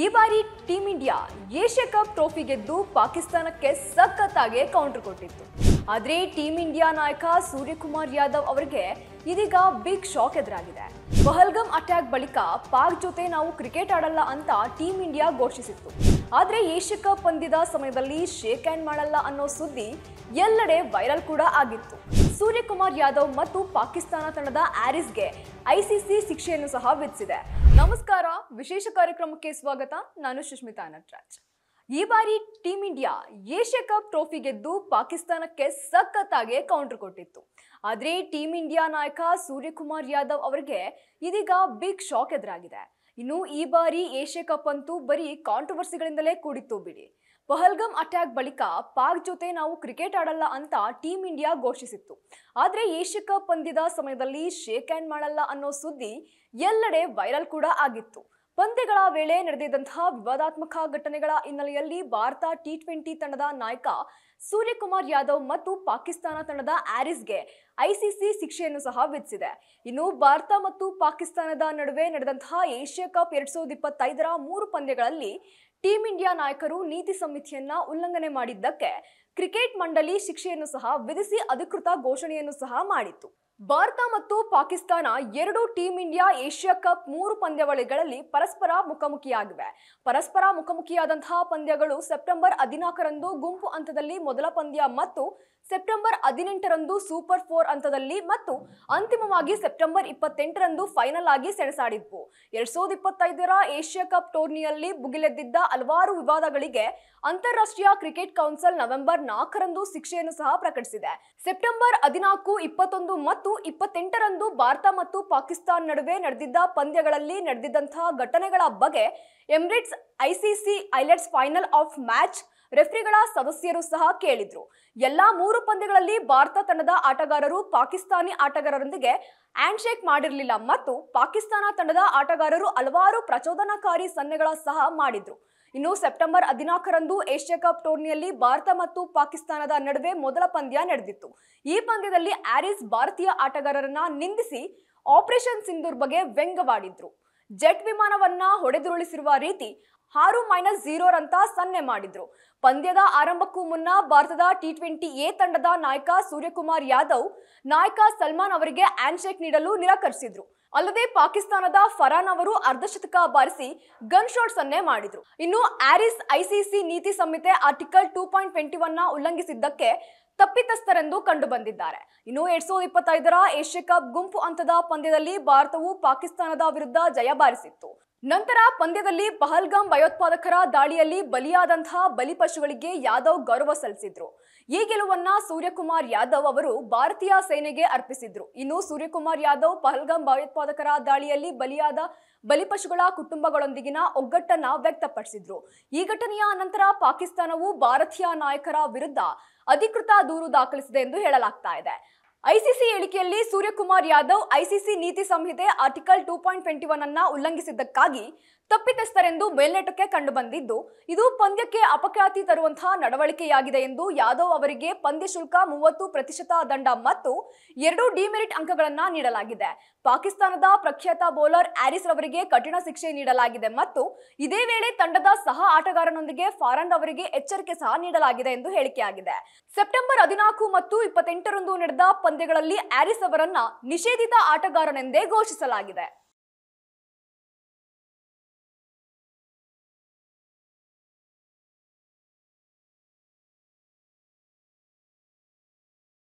ಈ ಬಾರಿ team India Asia cup trophy ಗೆದ್ದು ಪಾಕಿಸ್ತಾನಕ್ಕೆ ಸಖತ್ತಾಗಿ ಕೌಂಟರ್ ಕೊಟ್ಟಿತ್ತು. ಆದರೆ ಟೀಮ್ ಇಂಡಿಯಾ ನಾಯಕ ಸೂರ್ಯಕುಮಾರ್ ಯಾದವ್ ಅವರಿಗೆ ಇದೀಗ ಬಿಗ್ ಶಾಕ್ ಎದುರಾಗಿದೆ. ಪಹಲ್ಗಮ್ ಅಟ್ಯಾಕ್ ಬಳಿಕ ಪಾಕ್ ಜೊತೆ ನಾವು ಕ್ರಿಕೆಟ್ ಆಡಲ್ಲ ಅಂತ ಟೀಮ್ ಇಂಡಿಯಾ ಘೋಷಿಸಿತ್ತು. ಆದರೆ ಏಷ್ಯಾ ಕಪ್ ಪಂದ್ಯದ ಸಮಯದಲ್ಲಿ ಶೇಕ್ ಹ್ಯಾಂಡ್ ಮಾಡಲ್ಲ ಅನ್ನೋ ಸುದ್ದಿ ಎಲ್ಲೆಡೆ ವೈರಲ್ ಕೂಡ ಆಗಿತ್ತು. ಸೂರ್ಯಕುಮಾರ್ ಯಾದವ್ ಮತ್ತು ಪಾಕಿಸ್ತಾನ ತಂಡದ ಆರಿಸ್ಗೆ ಐಸಿಸಿ ಶಿಕ್ಷೆಯನ್ನು ಸಹ ವಿಧಿಸಿದೆ. ನಮಸ್ಕಾರ, ವಿಶೇಷ ಕಾರ್ಯಕ್ರಮಕ್ಕೆ ಸ್ವಾಗತ. ನಾನು ಸುಷ್ಮಿತಾ ನಟರಾಜ್. ಈ ಬಾರಿ team India Asia cup trophy ಗೆದ್ದು ಪಾಕಿಸ್ತಾನಕ್ಕೆ ಸಖತ್ತಾಗಿ ಕೌಂಟರ್ ಕೊಟ್ಟಿತ್ತು. ಆದರೆ ಟೀಮ್ ಇಂಡಿಯಾ ನಾಯಕ ಸೂರ್ಯಕುಮಾರ್ ಯಾದವ್ ಅವರಿಗೆ ಇದೀಗ ಬಿಗ್ ಶಾಕ್ ಎದುರಾಗಿದೆ. ಇನ್ನು ಈ ಬಾರಿ ಏಷ್ಯಾ ಕಪ್ ಅಂತೂ ಬರೀ ಕಾಂಟ್ರವರ್ಸಿಗಳಿಂದಲೇ ಕೂಡಿತ್ತು ಬಿಡಿ. ಪಹಲ್ಗಮ್ ಅಟ್ಯಾಕ್ ಬಳಿಕ ಪಾಕ್ ಜೊತೆ ನಾವು ಕ್ರಿಕೆಟ್ ಆಡಲ್ಲ ಅಂತ ಟೀಮ್ ಇಂಡಿಯಾ ಘೋಷಿಸಿತ್ತು. ಆದರೆ ಏಷ್ಯಾ ಕಪ್ ಪಂದ್ಯದ ಸಮಯದಲ್ಲಿ ಶೇಕ್ ಹ್ಯಾಂಡ್ ಮಾಡಲ್ಲ ಅನ್ನೋ ಸುದ್ದಿ ಎಲ್ಲೆಡೆ ವೈರಲ್ ಕೂಡ ಆಗಿತ್ತು. ಪಂದ್ಯಗಳ ವೇಳೆ ನಡೆದಿದ್ದಂತಹ ವಿವಾದಾತ್ಮಕ ಘಟನೆಗಳ ಹಿನ್ನೆಲೆಯಲ್ಲಿ ಭಾರತ ಟಿ20 ತಂಡದ ನಾಯಕ ಸೂರ್ಯಕುಮಾರ್ ಯಾದವ್ ಮತ್ತು ಪಾಕಿಸ್ತಾನ ತಂಡದ ಆರಿಸ್ಗೆ ಐಸಿಸಿ ಶಿಕ್ಷೆಯನ್ನು ಸಹ ವಿಧಿಸಿದೆ. ಇನ್ನು ಭಾರತ ಮತ್ತು ಪಾಕಿಸ್ತಾನದ ನಡುವೆ ನಡೆದಂತಹ ಏಷ್ಯಾ ಕಪ್ 2025ರ 3 ಪಂದ್ಯಗಳಲ್ಲಿ ಟೀಮ್ ಇಂಡಿಯಾ ನಾಯಕರು ನೀತಿ ಸಂಹಿತೆಯನ್ನ ಉಲ್ಲಂಘನೆ ಮಾಡಿದ್ದಕ್ಕೆ ಕ್ರಿಕೆಟ್ ಮಂಡಳಿ ಶಿಕ್ಷೆಯನ್ನು ಸಹ ವಿಧಿಸಿ ಅಧಿಕೃತ ಘೋಷಣೆಯನ್ನು ಸಹ ಮಾಡಿತ್ತು. ಭಾರತ ಮತ್ತು ಪಾಕಿಸ್ತಾನ ಎರಡು ಟೀಮ್ ಇಂಡಿಯಾ ಏಷ್ಯಾ ಕಪ್ 3 ಪಂದ್ಯಾವಳಿಗಳಲ್ಲಿ ಪರಸ್ಪರ ಮುಖಾಮುಖಿಯಾಗಿವೆ. ಪರಸ್ಪರ ಮುಖಾಮುಖಿಯಾದಂತಹ ಪಂದ್ಯಗಳು ಸೆಪ್ಟೆಂಬರ್ 14ರಂದು ಗುಂಪು ಹಂತದಲ್ಲಿ ಮೊದಲ ಪಂದ್ಯ ಮತ್ತು ಸೆಪ್ಟೆಂಬರ್ 18ರಂದು ಸೂಪರ್ 4 ಹಂತದಲ್ಲಿ ಮತ್ತು ಅಂತಿಮವಾಗಿ ಸೆಪ್ಟೆಂಬರ್ 28ರಂದು ಫೈನಲ್ ಆಗಿ ಸೆಣಸಾಡಿದ್ವು. 2025ರ ಏಷ್ಯಾ ಕಪ್ ಟೂರ್ನಿಯಲ್ಲಿ ಭುಗಿಲೆದ್ದಿದ್ದ ಹಲವಾರು ವಿವಾದಗಳಿಗೆ ಅಂತಾರಾಷ್ಟ್ರೀಯ ಕ್ರಿಕೆಟ್ ಕೌನ್ಸಿಲ್ ನವೆಂಬರ್ 4ರಂದು ಶಿಕ್ಷೆಯನ್ನು ಸಹ ಪ್ರಕಟಿಸಿದೆ. ಸೆಪ್ಟೆಂಬರ್ 14, 21 ಮತ್ತು 28ರಂದು ಭಾರತ ಮತ್ತು ಪಾಕಿಸ್ತಾನ ನಡುವೆ ನಡೆದಿದ್ದ ಪಂದ್ಯಗಳಲ್ಲಿ ನಡೆದಿದ್ದಂತಹ ಘಟನೆಗಳ ಬಗ್ಗೆ Emirates ICC highlights final of match ರೆಫ್ರಿಗಳ ಸದಸ್ಯರು ಸಹ ಕೇಳಿದ್ರು. ಎಲ್ಲಾ 3 ಪಂದ್ಯಗಳಲ್ಲಿ ಭಾರತ ತಂಡದ ಆಟಗಾರರು ಪಾಕಿಸ್ತಾನಿ ಆಟಗಾರರೊಂದಿಗೆ ಹ್ಯಾಂಡ್ ಶೇಕ್ ಮಾಡಿರಲಿಲ್ಲ ಮತ್ತು ಪಾಕಿಸ್ತಾನ ತಂಡದ ಆಟಗಾರರು ಹಲವಾರು ಪ್ರಚೋದನಾಕಾರಿ ಸನ್ನೆಗಳ ಸಹ ಮಾಡಿದ್ರು. ಇನ್ನು ಸೆಪ್ಟೆಂಬರ್ 14ರಂದು ಏಷ್ಯಾ ಕಪ್ ಟೂರ್ನಿಯಲ್ಲಿ ಭಾರತ ಮತ್ತು ಪಾಕಿಸ್ತಾನದ ನಡುವೆ ಮೊದಲ ಪಂದ್ಯ ನಡೆದಿತ್ತು. ಈ ಪಂದ್ಯದಲ್ಲಿ ಆರಿಸ್ ಭಾರತೀಯ ಆಟಗಾರರನ್ನ ನಿಂದಿಸಿ ಆಪರೇಷನ್ ಸಿಂಧೂರ್ ಬಗ್ಗೆ ವ್ಯಂಗ್ಯವಾಡಿದ್ರು. ಜೆಟ್ ವಿಮಾನವನ್ನ ಹೊಡೆದುರುಳಿಸಿರುವ ರೀತಿ 6-0 ಅಂತ ಸನ್ನೆ ಮಾಡಿದ್ರು. ಪಂದ್ಯದ ಆರಂಭಕ್ಕೂ ಮುನ್ನ ಭಾರತದ ಟಿ20 ತಂಡದ ನಾಯಕ ಸೂರ್ಯಕುಮಾರ್ ಯಾದವ್ ನಾಯಕ ಸಲ್ಮಾನ್ ಅವರಿಗೆ ಹ್ಯಾಂಡ್ ಶೇಕ್ ನೀಡಲು ನಿರಾಕರಿಸಿದ್ರು. ಅಲ್ಲದೆ ಪಾಕಿಸ್ತಾನದ ಫರಾನ್ ಅವರು ಅರ್ಧಶತಕ ಬಾರಿಸಿ ಗನ್ ಶಾಟ್ ಸನ್ನೆ ಮಾಡಿದ್ರು. ಇನ್ನು ಆರಿಸ್ ಐಸಿಸಿ ನೀತಿ ಸಂಹಿತೆ ಆರ್ಟಿಕಲ್ 2.21 ಉಲ್ಲಂಘಿಸಿದ್ದಕ್ಕೆ ತಪ್ಪಿತಸ್ಥರೆಂದು ಕಂಡು ಬಂದಿದ್ದಾರೆ. ಇನ್ನು 2025ರ ಏಷ್ಯಾ ಕಪ್ ಗುಂಪು ಹಂತದ ಪಂದ್ಯದಲ್ಲಿ ಭಾರತವು ಪಾಕಿಸ್ತಾನದ ವಿರುದ್ಧ ಜಯ ಬಾರಿಸಿತ್ತು. ನಂತರ ಪಂದ್ಯದಲ್ಲಿ ಪಹಲ್ಗಾಮ್ ಭಯೋತ್ಪಾದಕರ ದಾಳಿಯಲ್ಲಿ ಬಲಿಯಾದಂತಹ ಬಲಿಪಶುಗಳಿಗೆ ಯಾದವ್ ಗೌರವ ಸಲ್ಲಿಸಿದ್ರು. ಈ ಗೆಲುವನ್ನ ಸೂರ್ಯಕುಮಾರ್ ಯಾದವ್ ಅವರು ಭಾರತೀಯ ಸೇನೆಗೆ ಅರ್ಪಿಸಿದ್ರು. ಇನ್ನು ಸೂರ್ಯಕುಮಾರ್ ಯಾದವ್ ಪಹಲ್ಗಾಮ್ ಭಯೋತ್ಪಾದಕರ ದಾಳಿಯಲ್ಲಿ ಬಲಿಯಾದ ಬಲಿಪಶುಗಳ ಕುಟುಂಬಗಳೊಂದಿಗಿನ ಒಗ್ಗಟ್ಟನ್ನ ವ್ಯಕ್ತಪಡಿಸಿದ್ರು. ಈ ಘಟನೆಯ ನಂತರ ಪಾಕಿಸ್ತಾನವು ಭಾರತೀಯ ನಾಯಕರ ವಿರುದ್ಧ ಅಧಿಕೃತ ದೂರು ದಾಖಲಿಸಿದೆ ಎಂದು ಹೇಳಲಾಗ್ತಾ ಇದೆ. ಐಸಿಸಿ ಹೇಳಿಕೆಯಲ್ಲಿ ಸೂರ್ಯಕುಮಾರ್ ಯಾದವ್ ಐಸಿಸಿ ನೀತಿ ಸಂಹಿತೆ ಆರ್ಟಿಕಲ್ 2.21 ಉಲ್ಲಂಘಿಸಿದ್ದಕ್ಕಾಗಿ ತಪ್ಪಿತಸ್ಥರೆಂದು ಮೇಲ್ನೋಟಕ್ಕೆ ಕಂಡು ಬಂದಿದ್ದು, ಇದು ಪಂದ್ಯಕ್ಕೆ ಅಪಖ್ಯಾತಿ ತರುವಂತಹ ನಡವಳಿಕೆಯಾಗಿದೆ ಎಂದು ಯಾದವ್ ಅವರಿಗೆ ಪಂದ್ಯ ಶುಲ್ಕ 30% ದಂಡ ಮತ್ತು 2 ಡಿಮೆರಿಟ್ ಅಂಕಗಳನ್ನ ನೀಡಲಾಗಿದೆ. ಪಾಕಿಸ್ತಾನದ ಪ್ರಖ್ಯಾತ ಬೌಲರ್ ಆರಿಸ್ ರವರಿಗೆ ಕಠಿಣ ಶಿಕ್ಷೆ ನೀಡಲಾಗಿದೆ ಮತ್ತು ಇದೇ ವೇಳೆ ತಂಡದ ಸಹ ಆಟಗಾರನೊಂದಿಗೆ ಫರಾನ್ ಅವರಿಗೆ ಎಚ್ಚರಿಕೆ ಸಹ ನೀಡಲಾಗಿದೆ ಎಂದು ಹೇಳಿಕೆಯಾಗಿದೆ. ಸೆಪ್ಟೆಂಬರ್ 14 ಮತ್ತು 28ರಂದು ನಡೆದ ಪಂದ್ಯಗಳಲ್ಲಿ ಆರಿಸ್ ಅವರನ್ನ ನಿಷೇಧಿತ ಆಟಗಾರನೆಂದೇ ಘೋಷಿಸಲಾಗಿದೆ.